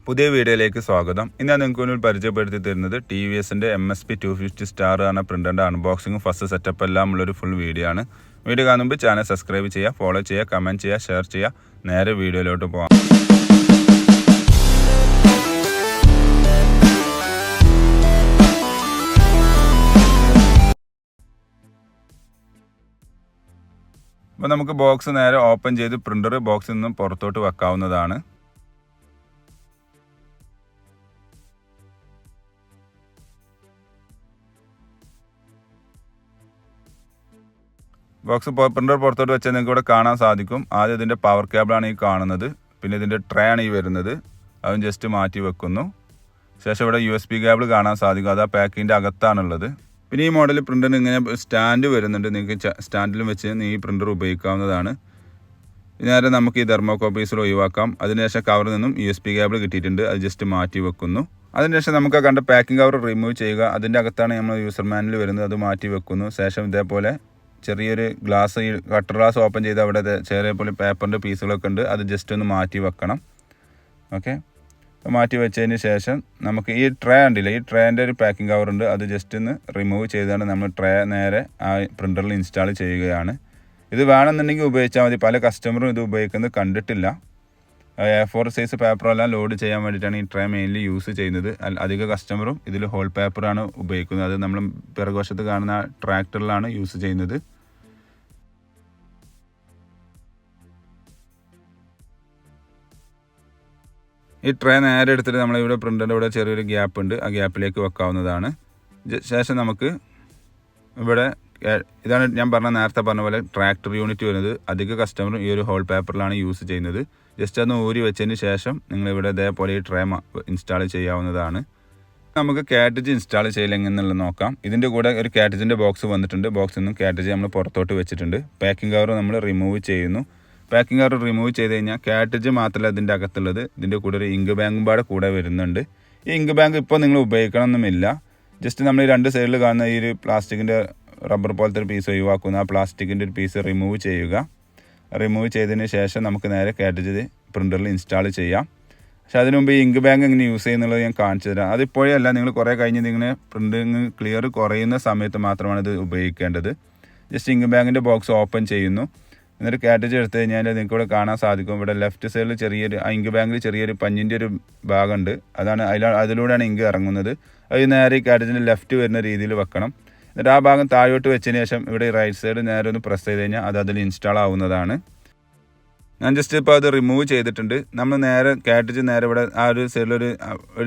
പുതിയ വീഡിയോയിലേക്ക് സ്വാഗതം. ഇന്ന് ഞാൻ നിങ്ങൾക്ക് മുന്നിൽ പരിചയപ്പെടുത്തി തരുന്നത് TVSന്റെ MSP 250 സ്റ്റാർ എന്ന പ്രിൻ്ററിൻ്റെ അൺബോക്സിങ്ങും ഫസ്റ്റ് സെറ്റപ്പ് എല്ലാം ഉള്ളൊരു ഫുൾ വീഡിയോ ആണ്. വീഡിയോ കാണുമ്പോൾ ചാനൽ സബ്സ്ക്രൈബ് ചെയ്യുക, ഫോളോ ചെയ്യുക, കമൻറ്റ് ചെയ്യുക, ഷെയർ ചെയ്യുക. നേരെ വീഡിയോയിലോട്ട് പോകാം. അപ്പോൾ നമുക്ക് ബോക്സ് നേരെ ഓപ്പൺ ചെയ്ത് പ്രിൻ്റർ ബോക്സിൽ നിന്നും പുറത്തോട്ട് വെക്കാവുന്നതാണ്. ബോക്സ് പ്രിൻ്റർ പുറത്തോട്ട് വെച്ചാൽ നിങ്ങൾക്ക് ഇവിടെ കാണാൻ സാധിക്കും. ആദ്യം ഇതിൻ്റെ പവർ കേബിളാണ് ഈ കാണുന്നത്. പിന്നെ ഇതിൻ്റെ ട്രേ ആണ് ഈ വരുന്നത്. അതും ജസ്റ്റ് മാറ്റി വെക്കുന്നു. ശേഷം ഇവിടെ USB കേബിൾ കാണാൻ സാധിക്കും. അത് ആ പാക്കിൻ്റെ അകത്താണുള്ളത്. പിന്നെ ഈ മോഡൽ പ്രിൻ്ററിന് ഇങ്ങനെ സ്റ്റാൻഡ് വരുന്നുണ്ട്. നിങ്ങൾക്ക് സ്റ്റാൻഡിലും വെച്ച് ഈ പ്രിൻ്റർ ഉപയോഗിക്കാവുന്നതാണ്. നേരെ നമുക്ക് ഈ തെർമോകോപ്പീസിൽ ഒഴിവാക്കാം. അതിനുശേഷം കവറിൽ നിന്നും USB കേബിൾ കിട്ടിയിട്ടുണ്ട്. അത് ജസ്റ്റ് മാറ്റി വെക്കുന്നു. അതിനുശേഷം നമുക്ക് കണ്ട പാക്കിംഗ് കവർ റിമൂവ് ചെയ്യുക. അതിൻ്റെ അകത്താണ് നമ്മൾ യൂസർ മാനുവൽ വരുന്നത്. അത് മാറ്റി വെക്കുന്നു. ശേഷം ഇതേപോലെ ചെറിയൊരു ഗ്ലാസ്, ഈ കട്ടർ ഗ്ലാസ് ഓപ്പൺ ചെയ്ത് അവിടെ ചെറിയ പോലെ പേപ്പറിൻ്റെ പീസുകളൊക്കെ ഉണ്ട്. അത് ജസ്റ്റ് ഒന്ന് മാറ്റി വെക്കണം. ഓക്കെ, മാറ്റി വെച്ചതിന് ശേഷം നമുക്ക് ഈ ട്രേ ഉണ്ടല്ലോ, ഈ ട്രേൻ്റെ ഒരു പാക്കിംഗ് കവർ ഉണ്ട്. അത് ജസ്റ്റ് ഒന്ന് റിമൂവ് ചെയ്താണ് നമ്മൾ ട്രേ നേരെ ആ പ്രിൻ്ററിൽ ഇൻസ്റ്റാൾ ചെയ്യുകയാണ്. ഇത് വേണമെന്നുണ്ടെങ്കിൽ ഉപയോഗിച്ചാൽ മതി. പല കസ്റ്റമറും ഇത് ഉപയോഗിക്കുന്നത് കണ്ടിട്ടില്ല. A4 സൈസ് പേപ്പറെല്ലാം ലോഡ് ചെയ്യാൻ വേണ്ടിയിട്ടാണ് ഈ ട്രേ മെയിൻലി യൂസ് ചെയ്യുന്നത്. അധിക കസ്റ്റമറും ഇതിൽ ഹോൾ പേപ്പറാണ് ഉപയോഗിക്കുന്നത്. അത് നമ്മൾ പിറകുവശത്ത് കാണുന്ന ട്രാക്ടറിലാണ് യൂസ് ചെയ്യുന്നത്. ഈ ട്രേ നേരെ എടുത്തിട്ട് നമ്മളിവിടെ പ്രിൻ്ററിൻ്റെ ഇവിടെ ചെറിയൊരു ഗ്യാപ്പ് ഉണ്ട്. ആ ഗ്യാപ്പിലേക്ക് വെക്കാവുന്നതാണ്. ശേഷം നമുക്ക് ഇവിടെ ഇതാണ് ഞാൻ നേരത്തെ പറഞ്ഞ പോലെ ട്രാക്ടർ യൂണിറ്റ് വരുന്നത്. അധിക കസ്റ്റമറും ഈ ഒരു ഹോൾ പേപ്പറിലാണ് യൂസ് ചെയ്യുന്നത്. ജസ്റ്റ് ഒന്ന് ഊരി വെച്ചതിന് ശേഷം നിങ്ങളിവിടെ ഇതേപോലെ ഈ ട്രേ ഇൻസ്റ്റാൾ ചെയ്യാവുന്നതാണ്. നമുക്ക് കാറ്റേജ് ഇൻസ്റ്റാൾ ചെയ്യില്ലെന്നുള്ളത് നോക്കാം. ഇതിൻ്റെ കൂടെ ഒരു കാറ്റേജിൻ്റെ ബോക്സ് വന്നിട്ടുണ്ട്. ബോക്സിൽ നിന്നും കാറ്റേജ് നമ്മൾ പുറത്തോട്ട് വെച്ചിട്ടുണ്ട്. പാക്കിംഗ് കവർ നമ്മൾ റിമൂവ് ചെയ്യുന്നു. പാക്കിംഗ് കവർ റിമൂവ് ചെയ്ത് കഴിഞ്ഞാൽ കാറ്റേജ് മാത്രമല്ല ഇതിൻ്റെ അകത്തുള്ളത്, ഇതിൻ്റെ കൂടെ ഒരു ഇങ്ക് ബാങ്കും കൂടെ വരുന്നുണ്ട്. ഈ ഇങ്ക് ബാങ്ക് ഇപ്പോൾ നിങ്ങൾ ഉപയോഗിക്കണമെന്നുമില്ല. ജസ്റ്റ് നമ്മൾ ഈ രണ്ട് സൈഡിൽ കാണുന്ന ഈ ഒരു പ്ലാസ്റ്റിക്കിൻ്റെ റബ്ബർ പോലത്തെ ഒരു പീസ് ഒഴിവാക്കുന്ന ആ പ്ലാസ്റ്റിക്കിൻ്റെ ഒരു പീസ് റിമൂവ് ചെയ്യുക. റിമൂവ് ചെയ്തതിന് ശേഷം നമുക്ക് നേരെ കാറ്റേജ് പ്രിൻ്ററിൽ ഇൻസ്റ്റാൾ ചെയ്യാം. പക്ഷെ അതിന് മുമ്പ് ഈ ഇങ്ക് ബാങ്ക് എങ്ങനെ യൂസ് ചെയ്യുന്നുള്ളത് ഞാൻ കാണിച്ചു തരാം. അതിപ്പോഴല്ല, നിങ്ങൾ കുറേ കഴിഞ്ഞ് നിങ്ങൾ പ്രിൻ്റിങ് ക്ലിയർ കുറയുന്ന സമയത്ത് മാത്രമാണ് ഇത് ഉപയോഗിക്കേണ്ടത്. ജസ്റ്റ് ഇങ്ക് ബാങ്കിൻ്റെ ബോക്സ് ഓപ്പൺ ചെയ്യുന്നു. എന്നിട്ട് കാറ്റേജ് എടുത്തു കഴിഞ്ഞാൽ നിങ്ങൾക്ക് ഇവിടെ കാണാൻ സാധിക്കും. ഇവിടെ ലെഫ്റ്റ് സൈഡിൽ ചെറിയൊരു ഇങ്ക് ബാങ്കിൽ ചെറിയൊരു പഞ്ഞിൻ്റെ ഒരു ഭാഗമുണ്ട്. അതാണ് അതിലൂടെയാണ് ഇങ്ക് ഇറങ്ങുന്നത്. അത് നേരെ ഈ കാറ്റേജിൻ്റെ ലെഫ്റ്റ് വരുന്ന രീതിയിൽ വെക്കണം. എന്നിട്ട് ആ ഭാഗം താഴോട്ട് വെച്ചതിന് ശേഷം ഇവിടെ റൈറ്റ് സൈഡ് നേരെ ഒന്ന് പ്രസ് ചെയ്ത് കഴിഞ്ഞാൽ അത് അതിൽ ഇൻസ്റ്റാൾ ആവുന്നതാണ്. ഞാൻ ജസ്റ്റ് ഇപ്പോൾ അത് റിമൂവ് ചെയ്തിട്ടുണ്ട്. നമ്മൾ നേരെ കാറ്റേജ് നേരെ ഇവിടെ ആ ഒരു സൈഡിലൊരു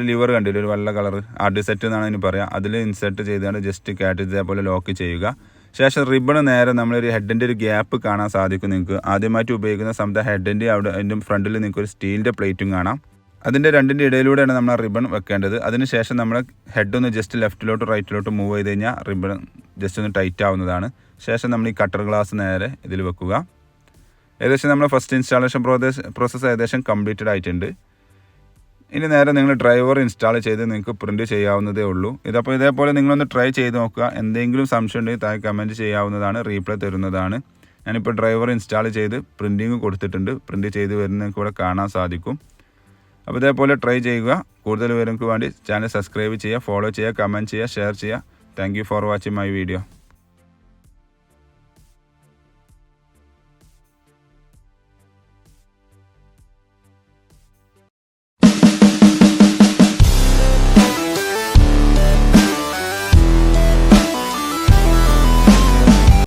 ലിവർ കണ്ടില്ല, ഒരു വെള്ള കളർ ആർട്ട് സെറ്റ് എന്നാണ് ഇതിന് പറയുക. അതിൽ ഇൻസെർട്ട് ചെയ്താണ് ജസ്റ്റ് കാറ്റേജ് ഇതേപോലെ ലോക്ക് ചെയ്യുക. ശേഷം റിബൺ നേരെ നമ്മളൊരു ഹെഡിൻ്റെ ഒരു ഗ്യാപ്പ് കാണാൻ സാധിക്കും. നിങ്ങൾക്ക് ആദ്യമായിട്ട് ഉപയോഗിക്കുന്ന സമയത്ത് ഹെഡിൻ്റെ അവിടെ അതിൻ്റെ ഫ്രണ്ടിൽ നിങ്ങൾക്ക് ഒരു സ്റ്റീലിൻ്റെ പ്ലേറ്റും കാണാം. അതിൻ്റെ രണ്ടിൻ്റെ ഇടയിലൂടെയാണ് നമ്മൾ ആ റിബൺ വെക്കേണ്ടത്. അതിനുശേഷം നമ്മൾ ഹെഡ് ഒന്ന് ജസ്റ്റ് ലെഫ്റ്റിലോട്ട് റൈറ്റിലോട്ട് മൂവ് ചെയ്ത് കഴിഞ്ഞാൽ റിബൺ ജസ്റ്റ് ഒന്ന് ടൈറ്റ് ആവുന്നതാണ്. ശേഷം നമ്മൾ ഈ കട്ടർ ഗ്ലാസ് നേരെ ഇതിൽ വെക്കുക. ഏകദേശം നമ്മൾ ഫസ്റ്റ് ഇൻസ്റ്റാളേഷൻ പ്രോസസ്സ് ഏകദേശം കംപ്ലീറ്റഡ് ആയിട്ടുണ്ട്. ഇനി നേരെ നിങ്ങൾ ഡ്രൈവർ ഇൻസ്റ്റാൾ ചെയ്ത് നിങ്ങൾക്ക് പ്രിൻറ്റ് ചെയ്യാവുന്നതേ ഉള്ളൂ. ഇതപ്പോൾ ഇതേപോലെ നിങ്ങളൊന്ന് ട്രൈ ചെയ്ത് നോക്കുക. എന്തെങ്കിലും സംശയം ഉണ്ടെങ്കിൽ താഴെ കമൻറ്റ് ചെയ്യാവുന്നതാണ്, റീപ്ലൈ തരുന്നതാണ്. ഞാനിപ്പോൾ ഡ്രൈവർ ഇൻസ്റ്റാൾ ചെയ്ത് പ്രിൻറ്റിങ് കൊടുത്തിട്ടുണ്ട്. പ്രിൻറ്റ് ചെയ്ത് വരുന്ന നിങ്ങൾക്ക് ഇവിടെ കാണാൻ സാധിക്കും. അപ്പോൾ ഇതേപോലെ ട്രൈ ചെയ്യുക. കൂടുതൽ വിവരങ്ങൾക്ക് വേണ്ടി ചാനൽ സബ്സ്ക്രൈബ് ചെയ്യുക, ഫോളോ ചെയ്യുക, കമൻറ്റ് ചെയ്യുക, ഷെയർ ചെയ്യുക. Thank you for watching my video.